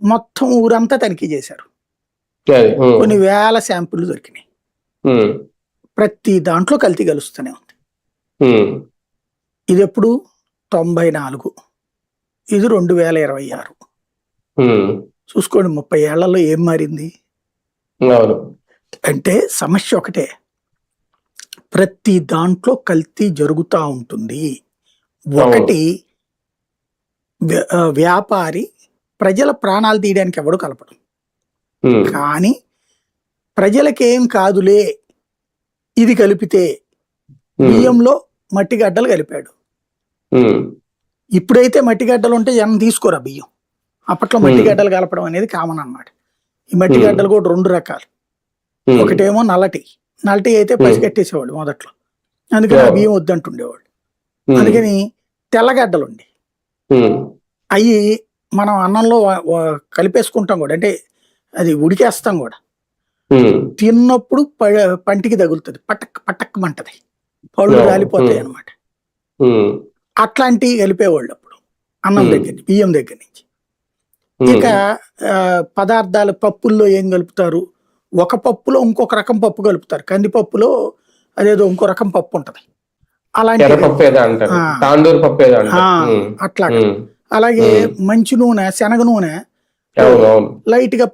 మొత్తం ఊరంతా తనిఖీ చేశారు. కొన్ని వేల శాంపుల్ దొరికినాయి. ప్రతి దాంట్లో కల్తీ కలుస్తూనే ఉంది. ఇది ఎప్పుడు 94, ఇది 2026. చూసుకోండి 30 ఏళ్లలో ఏం మారింది అంటే సమస్య ఒకటే, ప్రతి దాంట్లో కల్తీ జరుగుతూ ఉంటుంది. ఒకటి, వ్యాపారి ప్రజల ప్రాణాలు తీయడానికి ఎవడు కలపడు, కానీ ప్రజలకేం కాదులే ఇది కలిపితే బియ్యంలో మట్టిగడ్డలు కలిపాడు. ఇప్పుడైతే మట్టిగడ్డలు ఉంటే జనం తీసుకోరా బియ్యం. అప్పట్లో మట్టిగడ్డలు కలపడం అనేది కామన్ అన్నమాట. ఈ మట్టిగడ్డలు కూడా 2 రకాలు. ఒకటేమో నల్లటి అయితే పసిగట్టేసేవాళ్ళు మొదట్లో, అందుకని ఆ బియ్యం వద్దంటుండేవాళ్ళు. అందుకని తెల్లగడ్డలు ఉండి అవి మనం అన్నంలో కలిపేసుకుంటాం కూడా, అంటే అది ఉడికేస్తాం కూడా. తిన్నప్పుడు పంటికి తగులుతుంది, పటక్ పటక్ మంటది, పళ్ళు రాలిపోతాయి అన్నమాట. అట్లాంటివి కలిపేవాళ్ళు అప్పుడు అన్నం దగ్గర, బియ్యం దగ్గర నుంచి. ఇక పదార్థాలు, పప్పుల్లో ఏం కలుపుతారు, ఒక పప్పులో ఇంకొక రకం పప్పు కలుపుతారు. కందిపప్పులో అదేదో ఇంకో రకం పప్పు ఉంటది, అలాంటి అట్లాగా. అలాగే మంచి నూనె, శనగ నూనె లైట్ గా